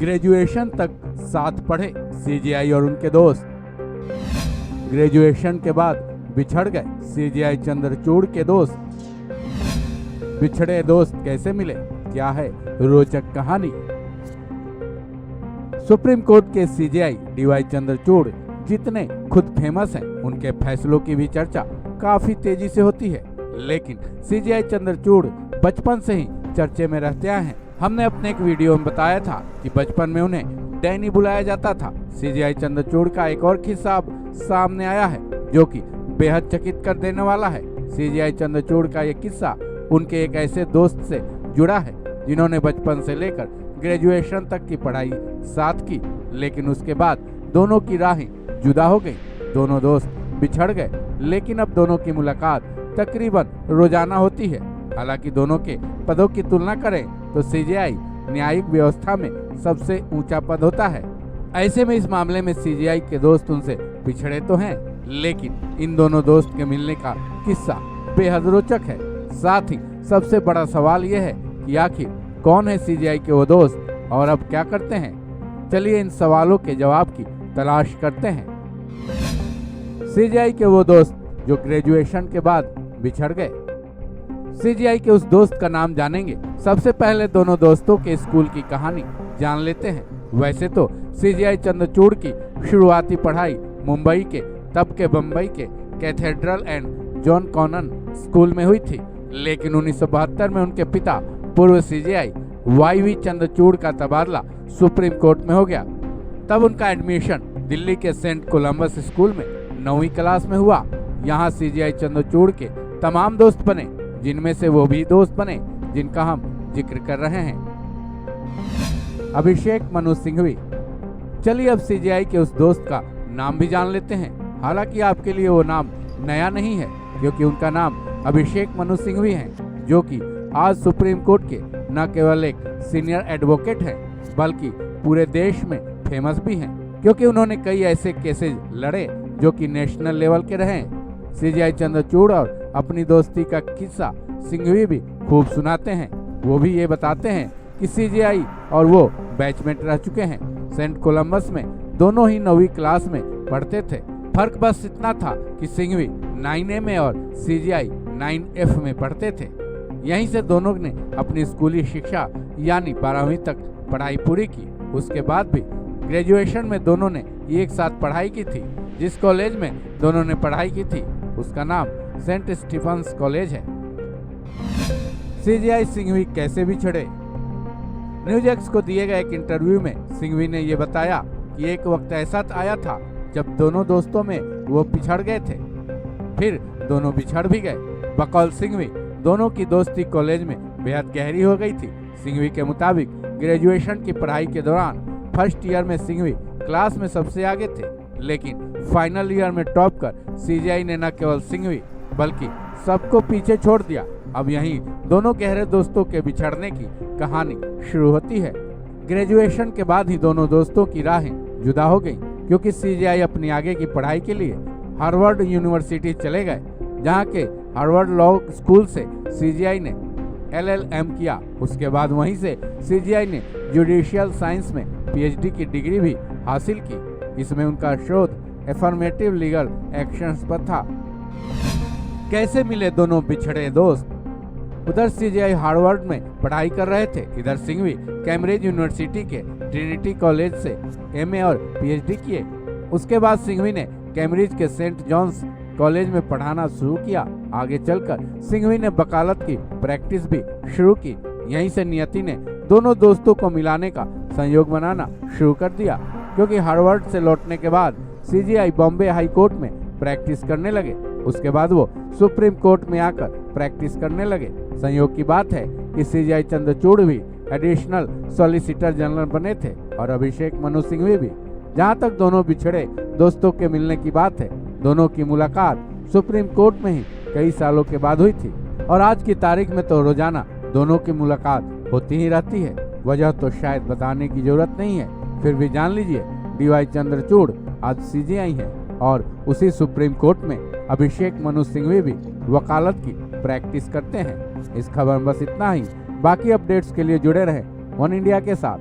Graduation तक साथ पढ़े सीजेआई और उनके दोस्त। ग्रेजुएशन के बाद बिछड़ गए सीजेआई चंद्रचूड़ के दोस्त। बिछड़े दोस्त कैसे मिले, क्या है रोचक कहानी। सुप्रीम कोर्ट के सीजेआई डीवाई चंद्रचूड़ जितने खुद फेमस हैं, उनके फैसलों की भी चर्चा काफी तेजी से होती है। लेकिन सीजेआई चंद्रचूड़ बचपन से ही चर्चे में रहते आए हैं। हमने अपने एक वीडियो में बताया था कि बचपन में उन्हें डैनी बुलाया जाता था। सीजेआई चंद्रचूड़ का एक और किस्सा अब सामने आया है जो कि बेहद चकित कर देने वाला है। सीजेआई चंद्रचूड़ का ये किस्सा उनके एक ऐसे दोस्त से जुड़ा है जिन्होंने बचपन से लेकर ग्रेजुएशन तक की पढ़ाई साथ की, लेकिन उसके बाद दोनों की राहें जुदा हो गई। दोनों दोस्त बिछड़ गए, लेकिन अब दोनों की मुलाकात तकरीबन रोजाना होती है। हालांकि दोनों के पदों की तुलना करें तो सीजेआई न्यायिक व्यवस्था में सबसे ऊंचा पद होता है। ऐसे में इस मामले में सीजेआई के दोस्त उनसे पिछड़े तो हैं, लेकिन इन दोनों दोस्त के मिलने का किस्सा बेहद रोचक है। साथ ही सबसे बड़ा सवाल यह है कि आखिर कौन है सीजेआई के वो दोस्त और अब क्या करते हैं। चलिए इन सवालों के जवाब की तलाश करते हैं। सीजेआई के वो दोस्त जो ग्रेजुएशन के बाद बिछड़ गए। सीजेआई के उस दोस्त का नाम जानेंगे। सबसे पहले दोनों दोस्तों के स्कूल की कहानी जान लेते हैं। वैसे तो सीजेआई चंद्रचूड़ की शुरुआती पढ़ाई मुंबई के तब के बम्बई के cathedral and John Connon school में हुई थी, लेकिन 1972 में उनके पिता पूर्व सीजेआई वाईवी चंद्रचूड़ का तबादला सुप्रीम कोर्ट में हो गया। तब उनका एडमिशन दिल्ली के सेंट कोलंबस स्कूल में 9वीं क्लास में हुआ। यहाँ सीजेआई चंद्रचूड़ के तमाम दोस्त बने, जिनमें से वो भी दोस्त बने जिनका हम जिक्र कर रहे हैं, अभिषेक मनु सिंघवी। चलिए अब सीजेआई के उस दोस्त का नाम भी जान लेते हैं। हालांकि आपके लिए वो नाम नया नहीं है, क्योंकि उनका नाम अभिषेक मनु सिंघवी है, जो कि आज सुप्रीम कोर्ट के न केवल एक सीनियर एडवोकेट हैं, बल्कि पूरे देश में फेमस भी हैं, क्योंकि उन्होंने कई ऐसे केसेज लड़े जो कि नेशनल लेवल के रहे। सीजेआई चंद्रचूड़ और अपनी दोस्ती का किस्सा सिंघवी भी खूब सुनाते हैं। वो भी ये बताते हैं कि सीजेआई और वो बैचमेट रह चुके हैं। सेंट कोलंबस में दोनों ही 9वीं क्लास में पढ़ते थे। फर्क बस इतना था कि सिंघवी 9A में और सीजेआई 9F में पढ़ते थे। यहीं से दोनों ने अपनी स्कूली शिक्षा यानी 12वीं तक पढ़ाई पूरी की। उसके बाद भी ग्रेजुएशन में दोनों ने एक साथ पढ़ाई की थी। जिस कॉलेज में दोनों ने पढ़ाई की थी उसका नाम सेंट स्टीफन्स कॉलेज है। सीजेआई सिंघवी कैसे बिछड़े। न्यूज एक्स को दिए गए एक इंटरव्यू में सिंघवी ने ये बताया कि एक वक्त ऐसा आया था जब दोनों दोस्तों में वो पिछड़ गए थे, फिर दोनों बिछड़ भी गए। बकौल सिंघवी दोनों की दोस्ती कॉलेज में बेहद गहरी हो गई थी। सिंघवी के मुताबिक ग्रेजुएशन की पढ़ाई के दौरान फर्स्ट ईयर में सिंघवी क्लास में सबसे आगे थे, लेकिन फाइनल ईयर में टॉप कर सीजेआई ने न केवल सिंघवी बल्कि सबको पीछे छोड़ दिया। अब यहीं दोनों गहरे दोस्तों के बिछड़ने की कहानी शुरू होती है। ग्रेजुएशन के बाद ही दोनों दोस्तों की राहें जुदा हो गईं, क्योंकि सीजेआई अपनी आगे की पढ़ाई के लिए हार्वर्ड यूनिवर्सिटी चले गए, जहां के हार्वर्ड लॉ स्कूल से सीजेआई ने LLM किया। उसके बाद वहीं से सीजेआई ने जुडिशियल साइंस में PhD की डिग्री भी हासिल की। इसमें उनका शोध एफर्मेटिव लीगल एक्शंस पर था। कैसे मिले दोनों बिछड़े दोस्त। उधर सीजेआई हार्वर्ड में पढ़ाई कर रहे थे, इधर सिंघवी कैम्ब्रिज यूनिवर्सिटी के ट्रिनिटी कॉलेज से MA और PhD किए। उसके बाद सिंघवी ने कैम्ब्रिज के सेंट जॉन्स कॉलेज में पढ़ाना शुरू किया। आगे चलकर सिंघवी ने वकालत की प्रैक्टिस भी शुरू की। यहीं से नियति ने दोनों दोस्तों को मिलाने का संयोग बनाना शुरू कर दिया, क्योंकि हार्वर्ड से लौटने के बाद सीजेआई बॉम्बे हाई कोर्ट में प्रैक्टिस करने लगे। उसके बाद वो सुप्रीम कोर्ट में आकर प्रैक्टिस करने लगे। संयोग की बात है कि सीजेआई चंद्रचूड़ भी एडिशनल सॉलिसिटर जनरल बने थे और अभिषेक मनु सिंघवी भी। जहां तक दोनों बिछड़े दोस्तों के मिलने की बात है, दोनों की मुलाकात सुप्रीम कोर्ट में ही कई सालों के बाद हुई थी, और आज की तारीख में तो रोजाना दोनों की मुलाकात होती ही रहती है। वजह तो शायद बताने की जरूरत नहीं है, फिर भी जान लीजिए डीवाई चंद्रचूड़ आज सीजेआई हैं और उसी सुप्रीम कोर्ट में अभिषेक मनु सिंघवी भी वकालत की प्रैक्टिस करते हैं। इस खबर में बस इतना ही। बाकी अपडेट्स के लिए जुड़े रहें वन इंडिया के साथ।